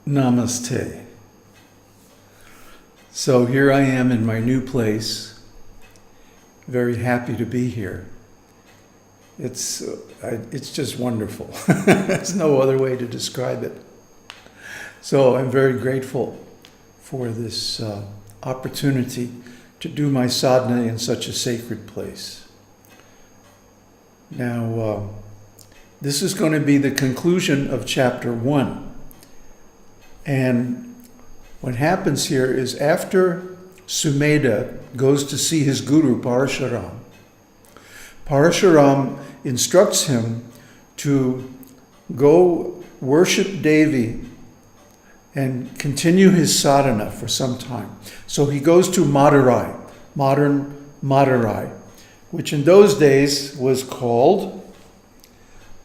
Namaste. So here I am in my new place, very happy to be here. It's just wonderful. There's no other way to describe it. So I'm very grateful for this opportunity to do my sadhana in such a sacred place. Now, this is going to be the conclusion of chapter 1. And what happens here is after Sumedha goes to see his guru, Paraśurāma, Paraśurāma instructs him to go worship Devi and continue his sadhana for some time. So he goes to Madhurai, modern Madhurai, which in those days was called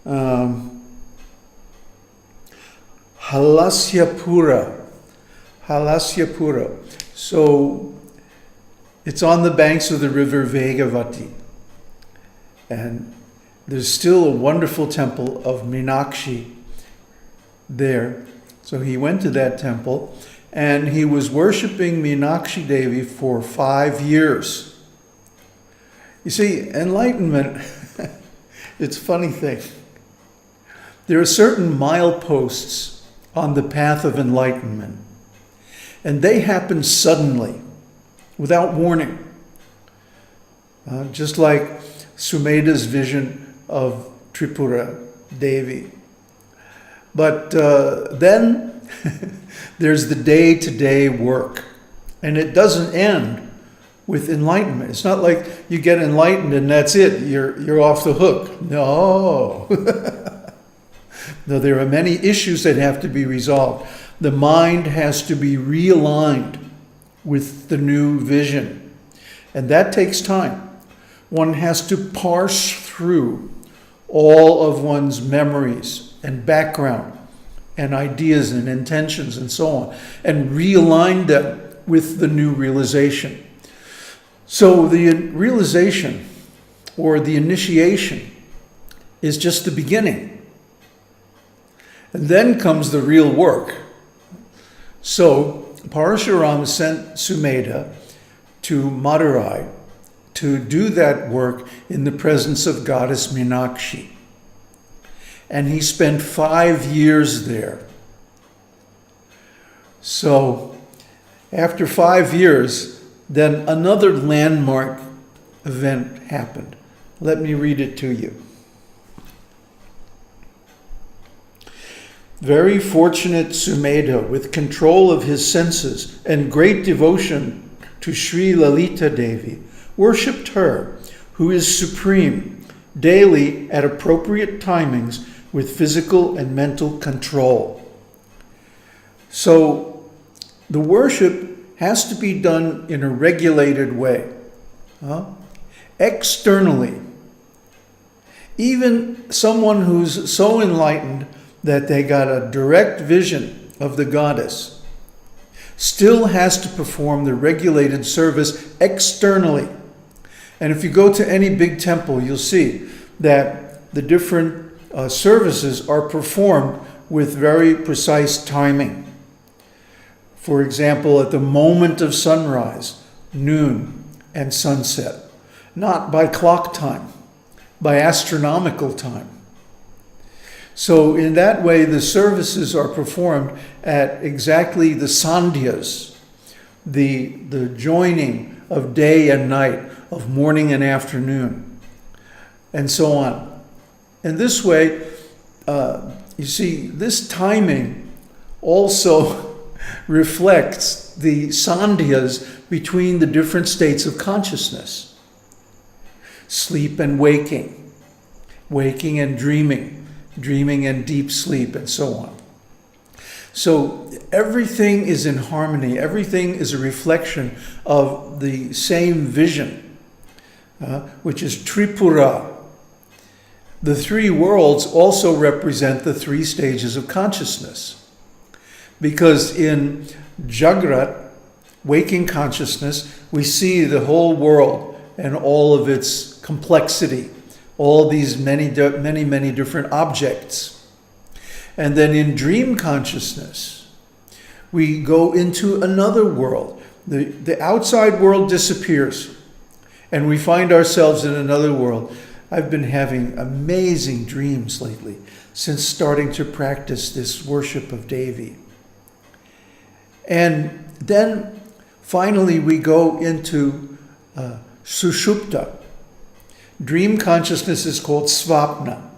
Halasyapura. So it's on the banks of the river Vegavati. And there's still a wonderful temple of Meenakshi there. So he went to that temple and he was worshiping Mināksha-Devī for 5 years. You see, enlightenment, it's a funny thing. There are certain mileposts on the path of enlightenment, and they happen suddenly, without warning. Just like Sumedha's vision of Tripura Devi. But then there's the day-to-day work, and it doesn't end with enlightenment. It's not like you get enlightened and that's it, you're off the hook. No. No, there are many issues that have to be resolved. The mind has to be realigned with the new vision, and that takes time. One has to parse through all of one's memories and background and ideas and intentions and so on, and realign them with the new realization. So the realization or the initiation is just the beginning. And then comes the real work. So Paraśurāma sent Sumedha to Madhurai to do that work in the presence of goddess Meenakshi. And he spent 5 years there. So after 5 years, then another landmark event happened. Let me read it to you. Very fortunate Sumedha, with control of his senses and great devotion to Sri Lalita Devi, worshipped her, who is supreme, daily at appropriate timings with physical and mental control. So the worship has to be done in a regulated way. Externally, even someone who's so enlightened that they got a direct vision of the goddess still has to perform the regulated service externally. And if you go to any big temple, you'll see that the different services are performed with very precise timing. For example, at the moment of sunrise, noon, and sunset. Not by clock time, by astronomical time. So in that way, the services are performed at exactly the sandhyas, the joining of day and night, of morning and afternoon, and so on. And this way, you see, this timing also reflects the sandhyas between the different states of consciousness. Sleep and waking, waking and dreaming, dreaming and deep sleep, and so on. So everything is in harmony. Everything is a reflection of the same vision, which is Tripura. The 3 worlds also represent the 3 stages of consciousness. Because in Jagrat, waking consciousness, we see the whole world and all of its complexity, all these many different objects. And then in dream consciousness, We go into another world. The outside world disappears, and we find ourselves in another world. I've been having amazing dreams lately since starting to practice this worship of Devi. And then finally we go into Sushupta. Dream consciousness is called Svapna.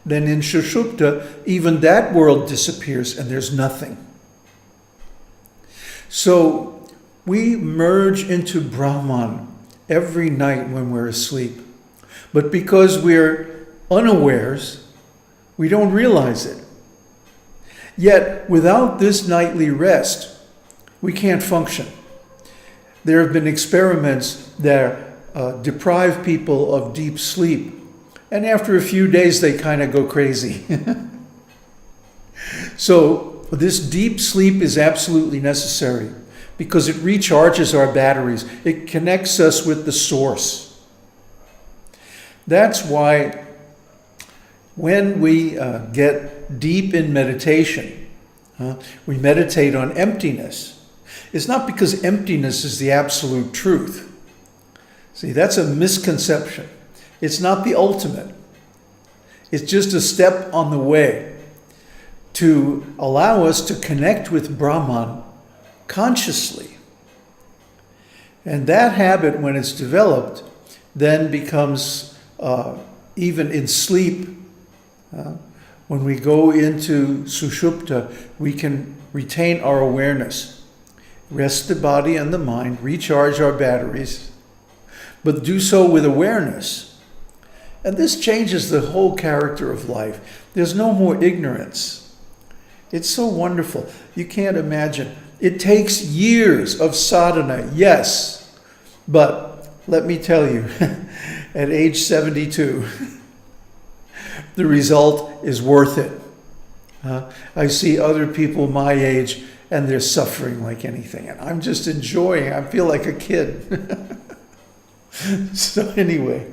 Then in Sushupta, even that world disappears and there's nothing. So we merge into Brahman every night when we're asleep. But because we're unawares, we don't realize it. Yet, without this nightly rest, we can't function. There have been experiments that deprive people of deep sleep, and after a few days they kind of go crazy. So this deep sleep is absolutely necessary because it recharges our batteries. It connects us with the source. That's why when we get deep in meditation, we meditate on emptiness. It's not because emptiness is the absolute truth. See, that's a misconception. It's not the ultimate. It's just a step on the way to allow us to connect with Brahman consciously. And that habit, when it's developed, then becomes, even in sleep, when we go into Sushupta, we can retain our awareness, rest the body and the mind, recharge our batteries, but do so with awareness. And this changes the whole character of life. There's no more ignorance. It's so wonderful. You can't imagine. It takes years of sadhana, yes, but let me tell you, at age 72, the result is worth it. I see other people my age and they're suffering like anything, and I'm just enjoying. I feel like a kid. So anyway,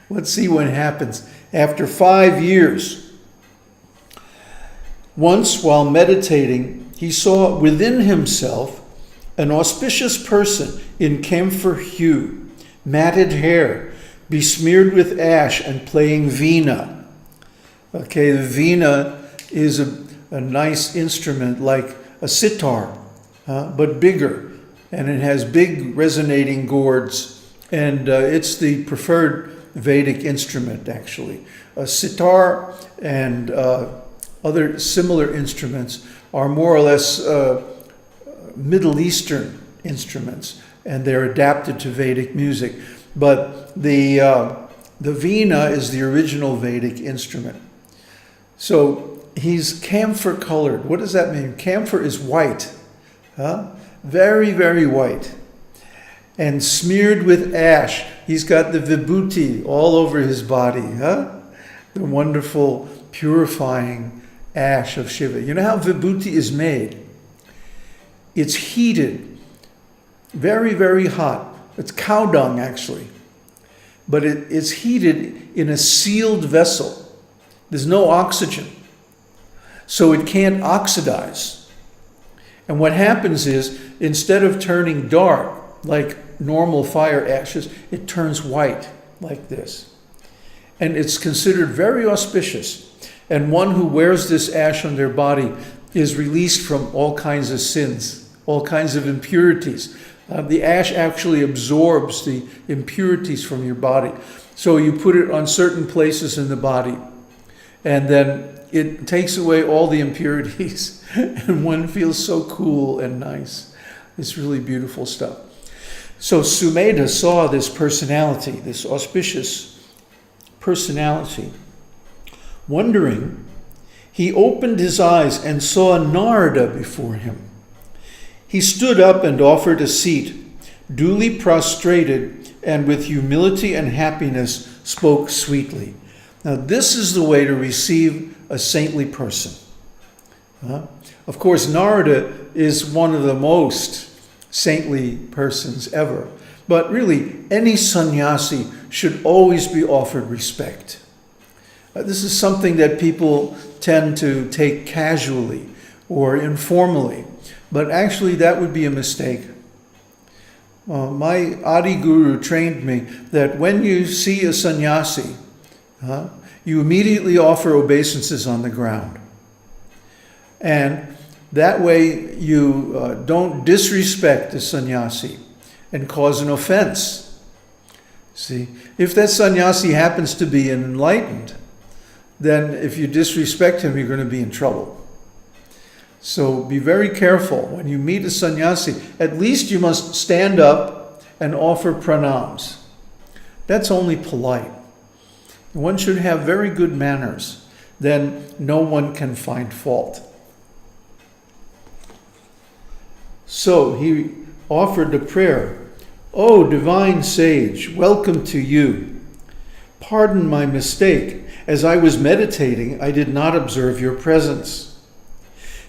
let's see what happens. After 5 years, once while meditating, he saw within himself an auspicious person in camphor hue, matted hair, besmeared with ash and playing veena. Okay, the veena is a nice instrument like a sitar, but bigger. And it has big resonating gourds. And it's the preferred Vedic instrument, actually. A sitar and other similar instruments are more or less Middle Eastern instruments, and they're adapted to Vedic music. But the veena is the original Vedic instrument. So he's camphor colored. What does that mean? Camphor is white, very, very white, and smeared with ash. He's got the vibhuti all over his body, the wonderful purifying ash of Shiva. You know how vibhuti is made? It's heated, very, very hot. It's cow dung, actually. But it's heated in a sealed vessel. There's no oxygen. So it can't oxidize. And what happens is, instead of turning dark, like normal fire ashes, it turns white, like this. And it's considered very auspicious. And one who wears this ash on their body is released from all kinds of sins, all kinds of impurities. The ash actually absorbs the impurities from your body. So you put it on certain places in the body, and then it takes away all the impurities, and one feels so cool and nice. It's really beautiful stuff. So Sumedha saw this personality, this auspicious personality. Wondering, he opened his eyes and saw Nārada before him. He stood up and offered a seat, duly prostrated, and with humility and happiness spoke sweetly. Now this is the way to receive a saintly person. Of course, Nārada is one of the most saintly persons ever. But really, any sannyasi should always be offered respect. This is something that people tend to take casually, or informally. But actually that would be a mistake. My Adi Guru trained me that when you see a sannyasi, you immediately offer obeisances on the ground. And that way you don't disrespect the sannyasi and cause an offense. See, if that sannyasi happens to be enlightened, then if you disrespect him, you're going to be in trouble. So be very careful. When you meet a sannyasi, at least you must stand up and offer pranams. That's only polite. One should have very good manners. Then no one can find fault. So he offered the prayer, "O divine sage, welcome to you. Pardon my mistake. As I was meditating, I did not observe your presence.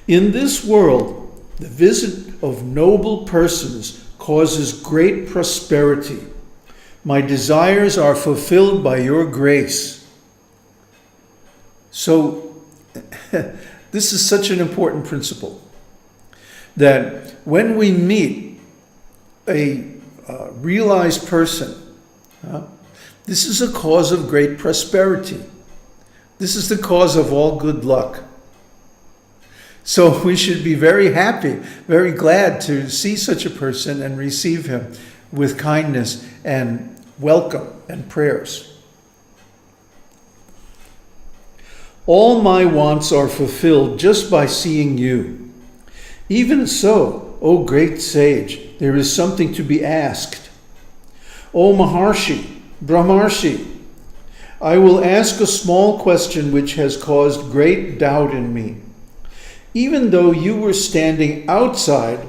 In this world, the visit of noble persons causes great prosperity. My desires are fulfilled by your grace." So, this is such an important principle, that when we meet a realized person, this is a cause of great prosperity. This is the cause of all good luck. So we should be very happy, very glad to see such a person and receive him with kindness and welcome and prayers. All my wants are fulfilled just by seeing you. Even so, O great sage, there is something to be asked. O Maharshi, Brahmarshi, I will ask a small question which has caused great doubt in me. Even though you were standing outside,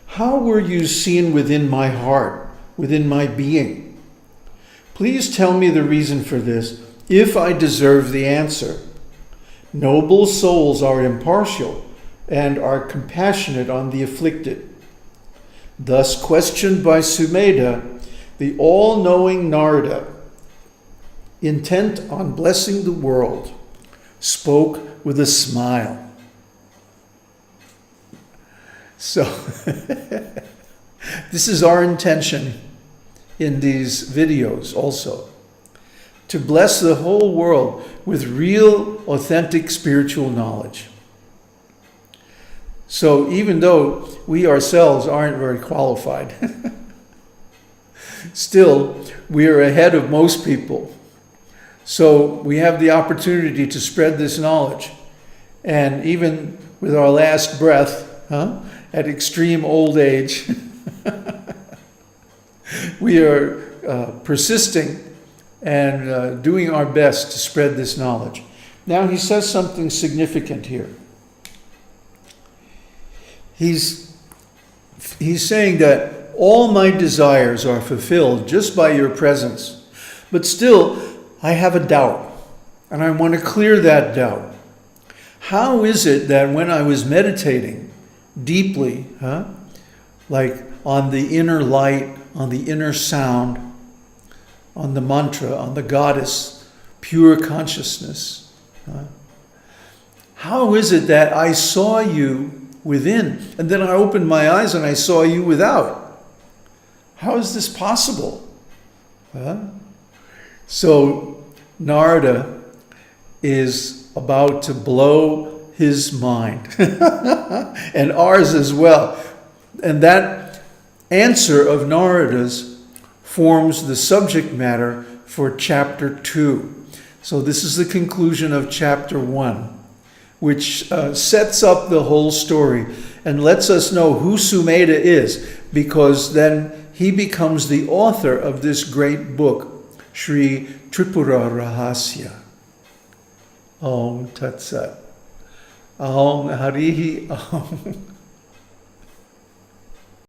how were you seen within my heart, within my being? Please tell me the reason for this, if I deserve the answer. Noble souls are impartial and are compassionate on the afflicted. Thus questioned by Sumedha, the all-knowing Nārada, intent on blessing the world, spoke with a smile. So, this is our intention in these videos also, to bless the whole world with real, authentic spiritual knowledge. So even though we ourselves aren't very qualified, still we are ahead of most people. So we have the opportunity to spread this knowledge. And even with our last breath, at extreme old age, we are persisting and doing our best to spread this knowledge. Now he says something significant here. He's saying that all my desires are fulfilled just by your presence. But still, I have a doubt, and I want to clear that doubt. How is it that when I was meditating deeply, like on the inner light, on the inner sound, on the mantra, on the goddess, pure consciousness, how is it that I saw you within, and then I opened my eyes and I saw you without? How is this possible? So Nārada is about to blow his mind, and ours as well. And that answer of Nārada's forms the subject matter for chapter 2. So this is the conclusion of chapter 1. Which sets up the whole story and lets us know who Sumedha is, because then he becomes the author of this great book, Sri Tripura Rahasya. Om Tat Sat. Om Harihi Om.